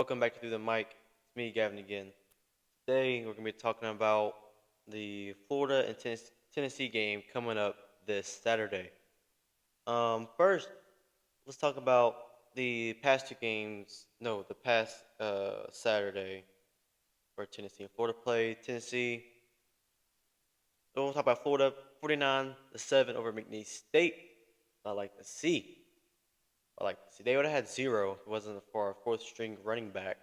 Welcome back to Through the Mic. It's me, Gavin, again. Today, we're going to be talking about the Florida and Tennessee game coming up this Saturday. First, let's talk about the past two games. No, the past Saturday where Tennessee and Florida played. Tennessee, we'll talk about Florida 49-7 over McNeese State. I like to see. They would have had zero if it wasn't for our fourth string running back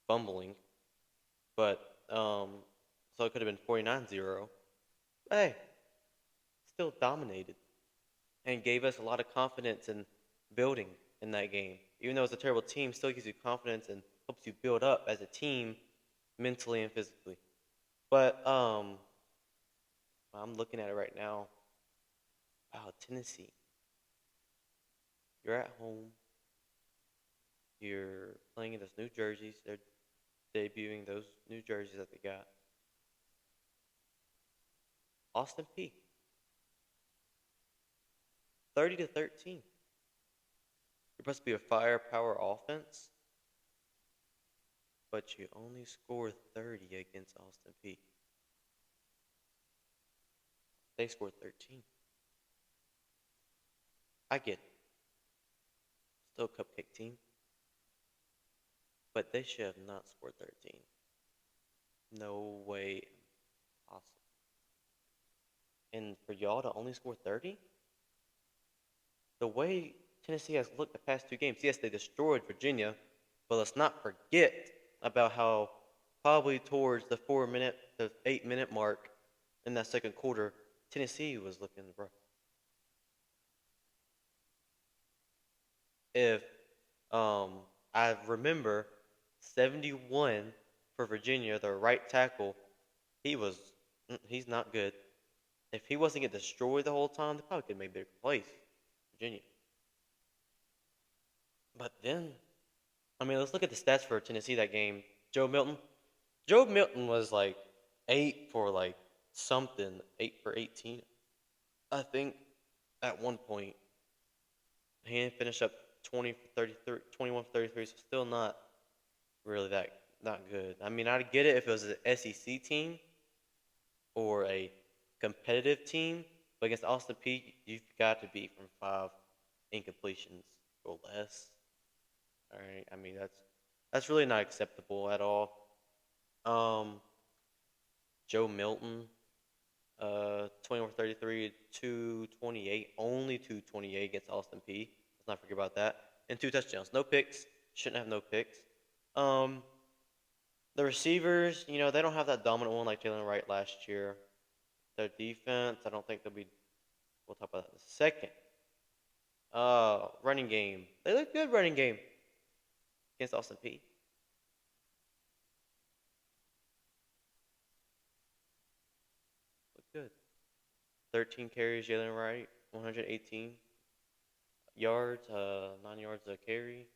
fumbling. But so it could have been 49-0. Hey, still dominated and gave us a lot of confidence in building in that game. Even though it's a terrible team, still gives you confidence and helps you build up as a team mentally and physically. But I'm looking at it right now. Wow, Tennessee. You're at home. You're playing in those new jerseys. They're debuting those new jerseys that they got. Austin Peay. 30-13. You're supposed to be a firepower offense, but you only score 30 against Austin Peay. They scored 13. I get it. Still a cupcake team. But they should have not scored 13. No way possible. And for y'all to only score 30? The way Tennessee has looked the past two games, yes, they destroyed Virginia, but let's not forget about how probably towards the 8-minute mark in that second quarter, Tennessee was looking rough. If I remember 71 for Virginia, the right tackle, he's not good. If he wasn't getting destroyed the whole time, they probably could have made a bigger place, Virginia. But then, let's look at the stats for Tennessee that game. Joe Milton was like 8 for like something, 8 for 18. I think at one point he finished up 20 for 33, 21 for 33, so still not really that not good. I'd get it if it was an SEC team or a competitive team, but against Austin Peay, you've got to be from 5 incompletions or less. All right, that's really not acceptable at all. Joe Milton, 21 for 33, 228, only 228 against Austin Peay. Let's not forget about that. And 2 touchdowns, no picks. Shouldn't have no picks. The receivers, they don't have that dominant one like Jalen Wright last year. Their defense, I don't think they'll be. We'll talk about that in a second. Running game. They look good running game against Austin Peay. Look good. 13 carries, Jalen Wright, 118 yards, 9 yards a carry.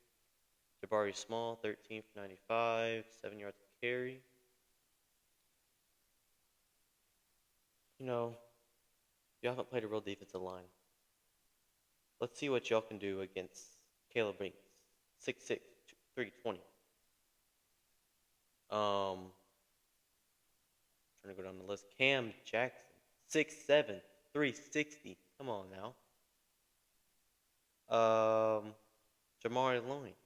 Jabari Small, 13 for 95, 7 yards a carry. You haven't played a real defensive line. Let's see what y'all can do against Caleb Binks, 6'6", 320. Trying to go down the list. Cam Jackson, 6'7", 360. Come on now. Jamari Loins,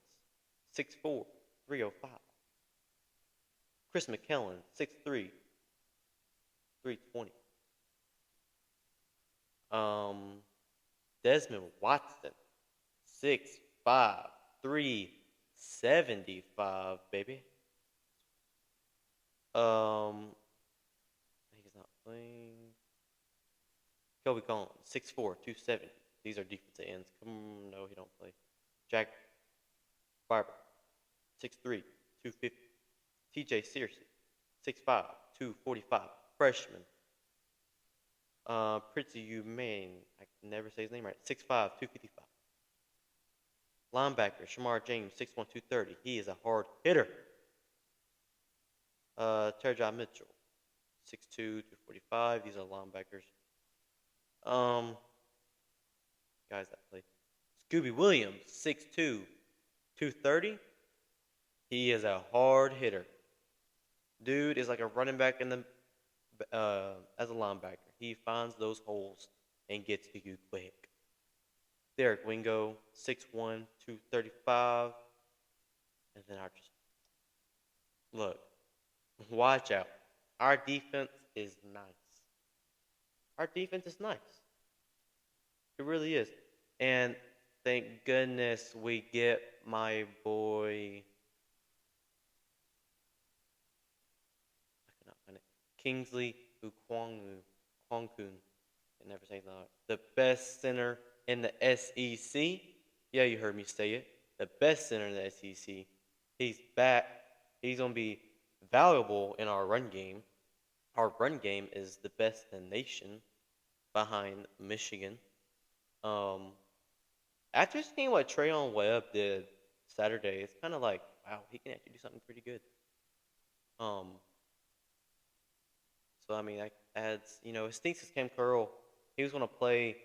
6'4", 305. Chris McKellen, 6'3", 320. Desmond Watson, 6'5", 375, baby. He's not playing. Kobe Collins, 6'4", 270. These are defensive ends. No, he don't play. Jack Barber, 6'3", 250. TJ Searcy, 6'5", 245. Freshman. Pritzy Umain, I can never say his name right. 6'5", 255. Linebacker, Shamar James, 6'1", 230. He is a hard hitter. Terjai Mitchell, 6'2", 245. These are linebackers. Guys that play. Scooby Williams, 6'2", 230. He is a hard hitter. Dude is like a running back in the as a linebacker. He finds those holes and gets to you quick. Derek Wingo, 6'1", 235. And then I just look, watch out. Our defense is nice. Our defense is nice. It really is. And thank goodness we get my boy. I cannot find it. Kingsley Ukwangu. I never say that. The best center in the SEC. Yeah, you heard me say it. The best center in the SEC. He's back. He's going to be valuable in our run game. Our run game is the best in the nation behind Michigan. After seeing what Trayon Webb did Saturday, it's kind of like, wow, he can actually do something pretty good. Um, so I mean, that adds, it stinks as Cam Curl. He was going to play,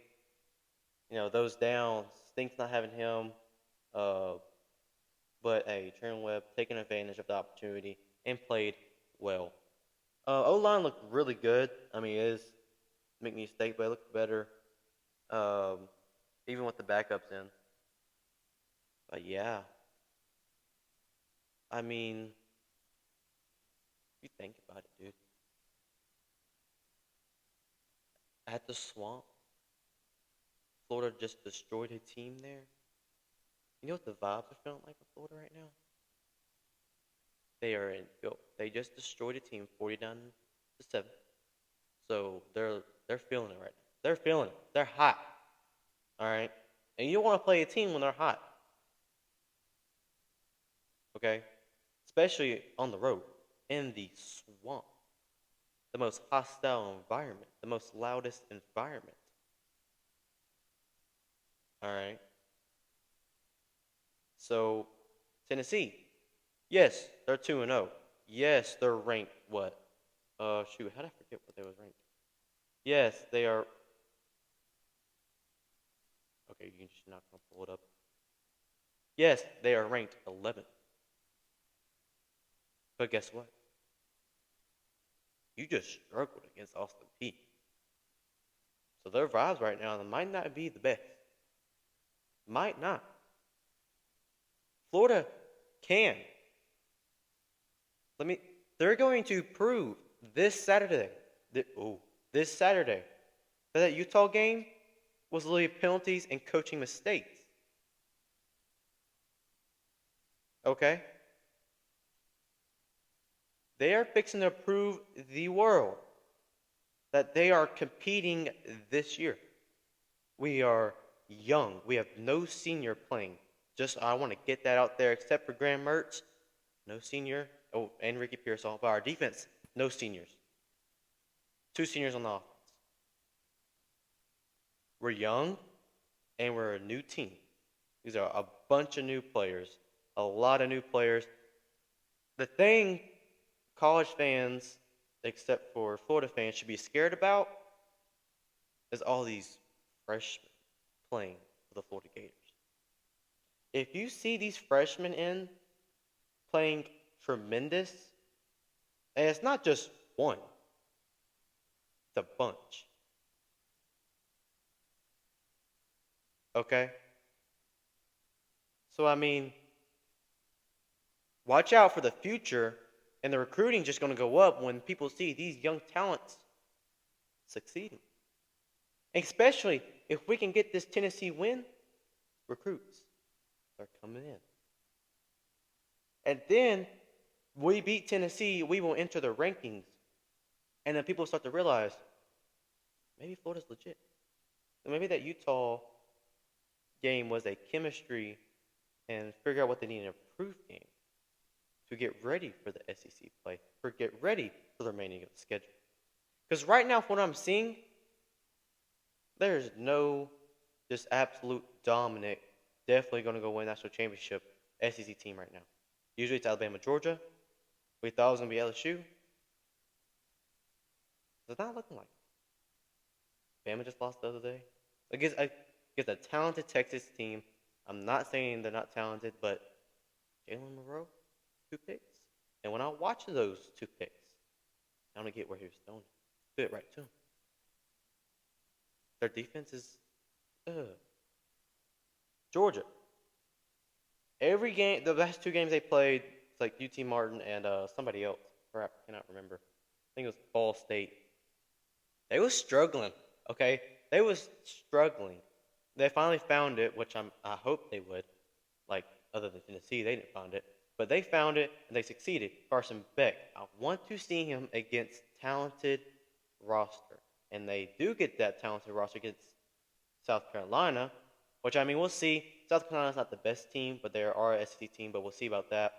those downs. Stinks not having him. But hey, Trayon Webb taking advantage of the opportunity and played well. O-line looked really good. I mean, it is make me mistake, but it looked better. Even with the backups in. But yeah, I mean, if you think about it, dude. At the swamp, Florida just destroyed a team there. You know what the vibes are feeling like in Florida right now? They just destroyed a team 49-7. So they're feeling it right now. They're feeling it. They're hot. All right? And you don't want to play a team when they're hot. Okay? Especially on the road in the swamp. The most hostile environment, the most loudest environment. All right? So, Tennessee, yes, they're 2-0. Yes, they're ranked what? Shoot, how did I forget what they was ranked? Yes, they are. Okay, you're just not gonna pull it up. Yes, they are ranked 11th. But guess what? You just struggled against Austin Peay. So their vibes right now might not be the best. Might not. Florida can. They're going to prove this Saturday. This Saturday that Utah game was literally penalties and coaching mistakes. Okay? They are fixing to prove the world that they are competing this year. We are young. We have no senior playing. I want to get that out there, except for Graham Mertz. No senior. Oh, and Ricky Pearsall. But our defense, no seniors. 2 seniors on the offense. We're young, and we're a new team. These are a bunch of new players. A lot of new players. The thing college fans, except for Florida fans, should be scared about is all these freshmen playing for the Florida Gators. If you see these freshmen playing tremendous, and it's not just one, it's a bunch. Okay? So, I mean, watch out for the future, and the recruiting just going to go up when people see these young talents succeeding. Especially if we can get this Tennessee win, recruits are coming in. And then we beat Tennessee, we will enter the rankings. And then people start to realize, maybe Florida's legit. So maybe that Utah game was a chemistry and figure out what they need in a proof game to get ready for the SEC play, or get ready for the remaining of the schedule. Because right now, from what I'm seeing, there's no just absolute dominant, definitely going to go win national championship SEC team right now. Usually it's Alabama, Georgia. We thought it was going to be LSU. It's not looking like it. Bama just lost the other day. Against a talented Texas team. I'm not saying they're not talented, but Jalen Monroe, two picks. And when I watch those two picks, I don't get where he was throwing it. Do it right to him. Their defense is Georgia. Every game, the last two games they played, it's like UT Martin and somebody else. Crap, I cannot remember. I think it was Ball State. They was struggling. Okay, they was struggling. They finally found it, which I hope they would. Like other than Tennessee, they didn't find it, but they found it and they succeeded. Carson Beck. I want to see him against talented roster, and they do get that talented roster against South Carolina, which I mean we'll see. South Carolina's not the best team, but they are a SEC team, but we'll see about that.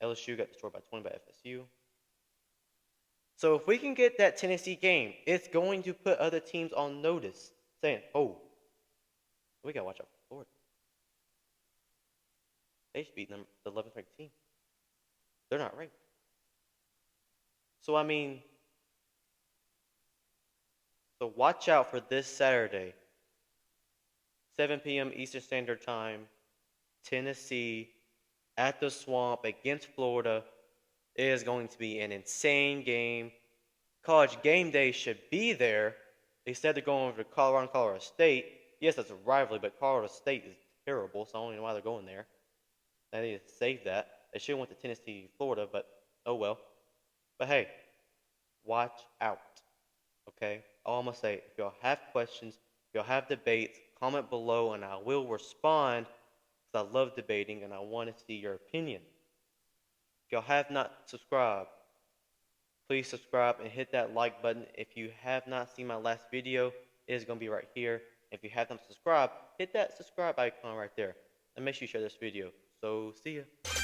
LSU got destroyed by 20 by FSU. So if we can get that Tennessee game, it's going to put other teams on notice, saying, "Oh, we gotta watch out for Florida. They should beat the 11th ranked team. They're not ranked." So I mean, so watch out for this Saturday, 7 p.m. Eastern Standard Time, Tennessee at the Swamp against Florida. It is going to be an insane game. College game day should be there. They said they're going over to Colorado and Colorado State. Yes, that's a rivalry, but Colorado State is terrible, so I don't even know why they're going there. They need to save that. They should have went to Tennessee, Florida, but oh well. But hey, watch out. Okay? All I'm going to say, if y'all have questions, if y'all have debates, comment below and I will respond because I love debating and I want to see your opinion. If y'all have not subscribed, please subscribe and hit that like button. If you have not seen my last video, it is going to be right here. If you have not subscribed, hit that subscribe icon right there. And make sure you share this video. So, see ya.